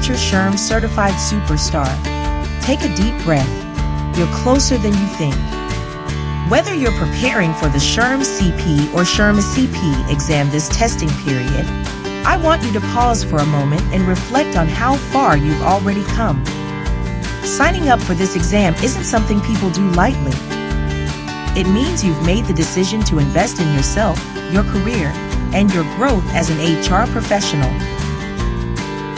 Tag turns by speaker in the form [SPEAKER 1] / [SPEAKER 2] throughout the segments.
[SPEAKER 1] future SHRM certified superstar. Take a deep breath. You're closer than you think. Whether you're preparing for the SHRM CP or SHRM CP exam this testing period, I want you to pause for a moment and reflect on how far you've already come. Signing up for this exam isn't something people do lightly. It means you've made the decision to invest in yourself, your career, and your growth as an HR professional.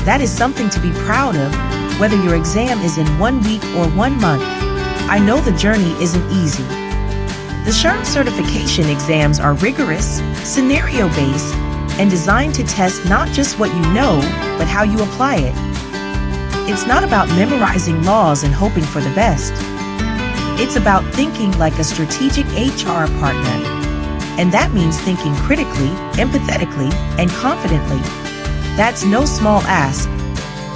[SPEAKER 1] That is something to be proud of, whether your exam is in 1 week or 1 month. I know the journey isn't easy. The SHRM certification exams are rigorous, scenario-based, and designed to test not just what you know, but how you apply it. It's not about memorizing laws and hoping for the best. It's about thinking like a strategic HR partner. And that means thinking critically, empathetically, and confidently. That's no small ask,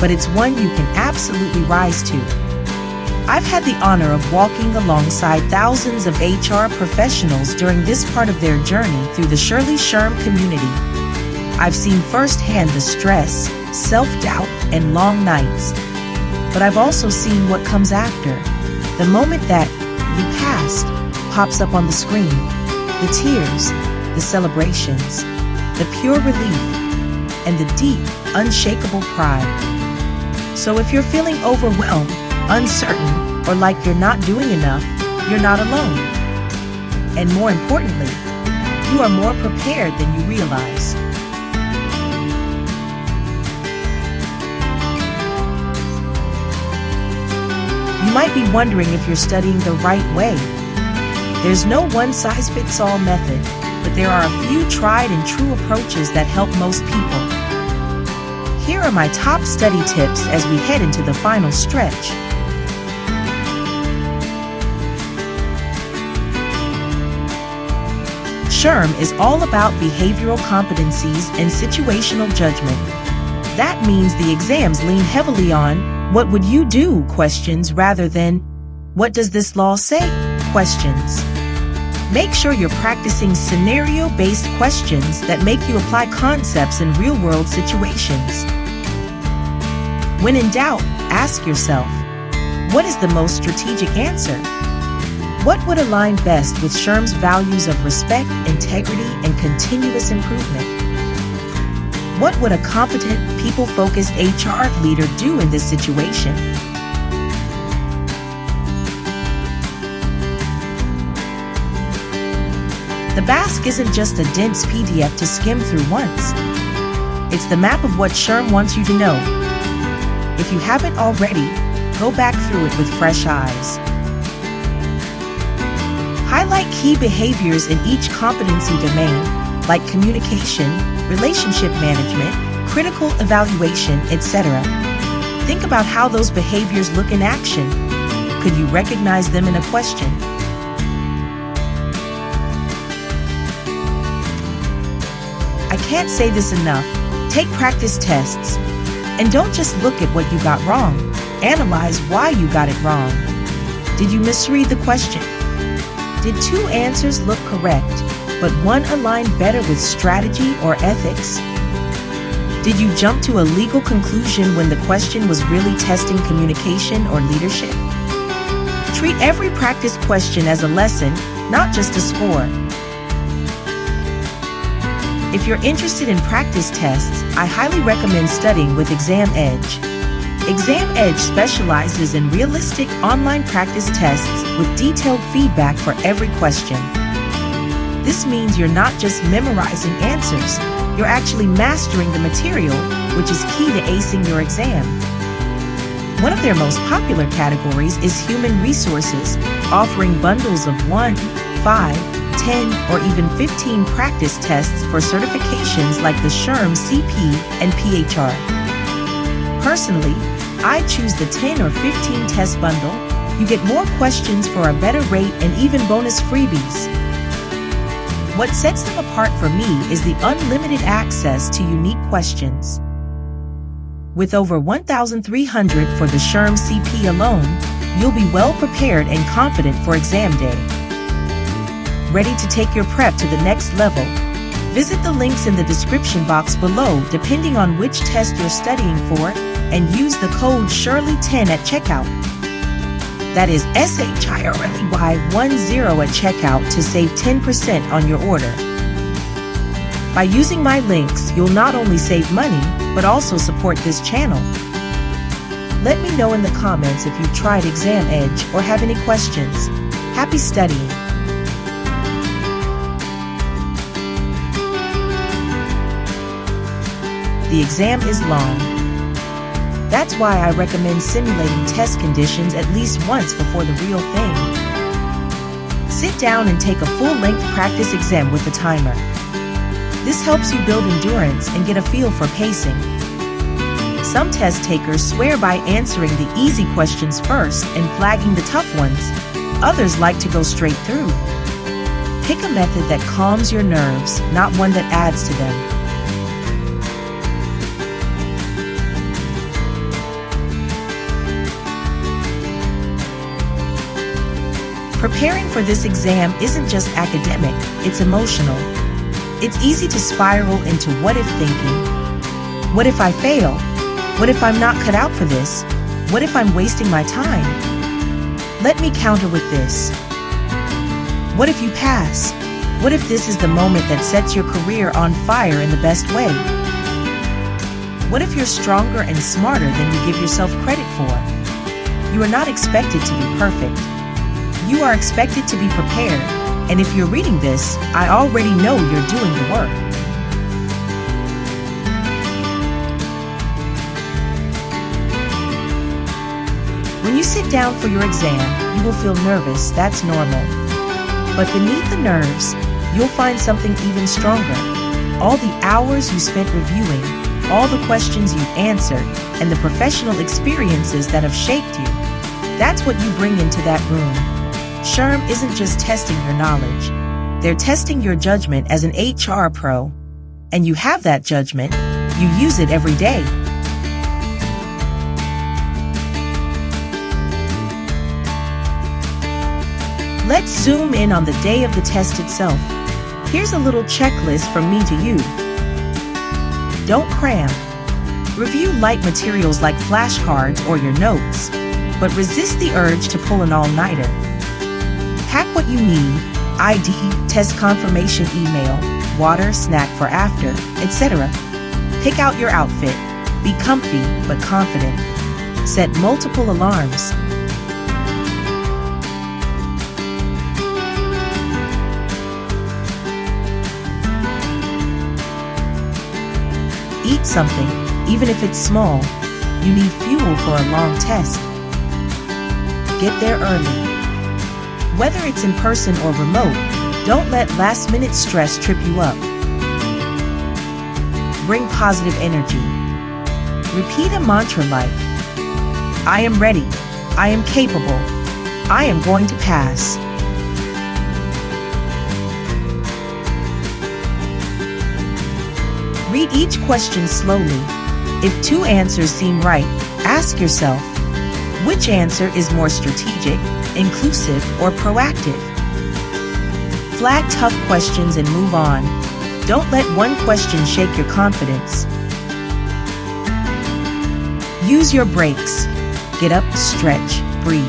[SPEAKER 1] but it's one you can absolutely rise to. I've had the honor of walking alongside thousands of HR professionals during this part of their journey through the Shirley SHRM community. I've seen firsthand the stress, self-doubt, and long nights. But I've also seen what comes after. The moment that "you passed" pops up on the screen. The tears, the celebrations, the pure relief, and the deep, unshakable pride. So if you're feeling overwhelmed, uncertain, or like you're not doing enough, you're not alone. And more importantly, you are more prepared than you realize. You might be wondering if you're studying the right way. There's no one-size-fits-all method, but there are a few tried and true approaches that help most people. Here are my top study tips as we head into the final stretch. SHRM is all about behavioral competencies and situational judgment. That means the exams lean heavily on "what would you do?" questions rather than "what does this law say?" questions. Make sure you're practicing scenario-based questions that make you apply concepts in real-world situations. When in doubt, ask yourself, what is the most strategic answer? What would align best with SHRM's values of respect, integrity, and continuous improvement? What would a competent, people-focused HR leader do in this situation? The Basque isn't just a dense PDF to skim through once. It's the map of what SHRM wants you to know. If you haven't already, go back through it with fresh eyes. Highlight key behaviors in each competency domain, like communication, relationship management, critical evaluation, etc. Think about how those behaviors look in action. Could you recognize them in a question? I can't say this enough. Take practice tests. And don't just look at what you got wrong. Analyze why you got it wrong. Did you misread the question? Did 2 answers look correct, but one aligned better with strategy or ethics? Did you jump to a legal conclusion when the question was really testing communication or leadership? Treat every practice question as a lesson, not just a score. If you're interested in practice tests, I highly recommend studying with Exam Edge. Exam Edge specializes in realistic online practice tests with detailed feedback for every question. This means you're not just memorizing answers, you're actually mastering the material, which is key to acing your exam. One of their most popular categories is human resources, offering bundles of 1, 5, 10, or even 15 practice tests for certifications like the SHRM CP and PHR. Personally, I choose the 10 or 15 test bundle. You get more questions for a better rate and even bonus freebies. What sets them apart for me is the unlimited access to unique questions. With over 1,300 for the SHRM CP alone, you'll be well prepared and confident for exam day. Ready to take your prep to the next level? Visit the links in the description box below depending on which test you're studying for, and use the code Shirley10 at checkout. That is SHIRLEY10 at checkout to save 10% on your order. By using my links, you'll not only save money, but also support this channel. Let me know in the comments if you've tried Exam Edge or have any questions. Happy studying! The exam is long. That's why I recommend simulating test conditions at least once before the real thing. Sit down and take a full-length practice exam with a timer. This helps you build endurance and get a feel for pacing. Some test takers swear by answering the easy questions first and flagging the tough ones. Others like to go straight through. Pick a method that calms your nerves, not one that adds to them. Preparing for this exam isn't just academic, it's emotional. It's easy to spiral into what-if thinking. What if I fail? What if I'm not cut out for this? What if I'm wasting my time? Let me counter with this. What if you pass? What if this is the moment that sets your career on fire in the best way? What if you're stronger and smarter than you give yourself credit for? You are not expected to be perfect. You are expected to be prepared, and if you're reading this, I already know you're doing the work. When you sit down for your exam, you will feel nervous, that's normal. But beneath the nerves, you'll find something even stronger. All the hours you spent reviewing, all the questions you've answered, and the professional experiences that have shaped you. That's what you bring into that room. SHRM isn't just testing your knowledge. They're testing your judgment as an HR pro. And you have that judgment. You use it every day. Let's zoom in on the day of the test itself. Here's a little checklist from me to you. Don't cram. Review light materials like flashcards or your notes, but resist the urge to pull an all-nighter. Pack what you need: ID, test confirmation email, water, snack for after, etc. Pick out your outfit. Be comfy but confident. Set multiple alarms. Eat something, even if it's small. You need fuel for a long test. Get there early. Whether it's in person or remote, don't let last-minute stress trip you up. Bring positive energy. Repeat a mantra like, I am ready, I am capable, I am going to pass. Read each question slowly. If two answers seem right, ask yourself, which answer is more strategic, inclusive, or proactive? Flag tough questions and move on. Don't let one question shake your confidence. Use your breaks. Get up, stretch, breathe.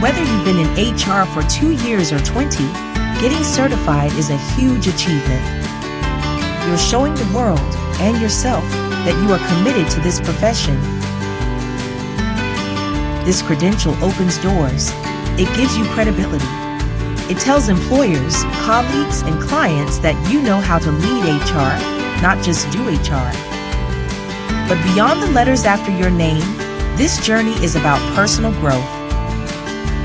[SPEAKER 1] Whether you've been in HR for 2 years or 20, getting certified is a huge achievement. You're showing the world and yourself that you are committed to this profession. This credential opens doors. It gives you credibility. It tells employers, colleagues, and clients that you know how to lead HR, not just do HR. But beyond the letters after your name, this journey is about personal growth.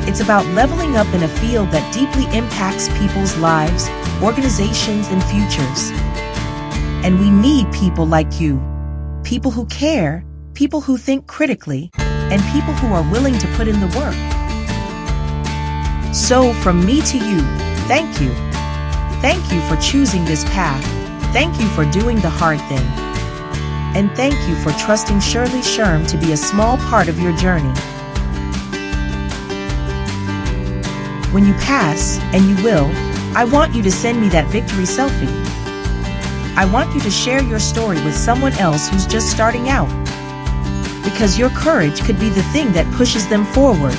[SPEAKER 1] It's about leveling up in a field that deeply impacts people's lives, organizations, and futures. And we need people like you. People who care, people who think critically, and people who are willing to put in the work. So, from me to you, thank you. Thank you for choosing this path. Thank you for doing the hard thing. And thank you for trusting Shirley SHRM to be a small part of your journey. When you pass, and you will, I want you to send me that victory selfie. I want you to share your story with someone else who's just starting out. Because your courage could be the thing that pushes them forward.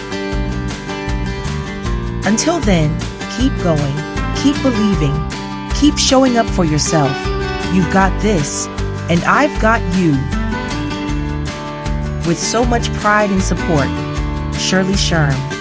[SPEAKER 1] Until then, keep going, keep believing, keep showing up for yourself. You've got this, and I've got you. With so much pride and support, Shirley SHRM.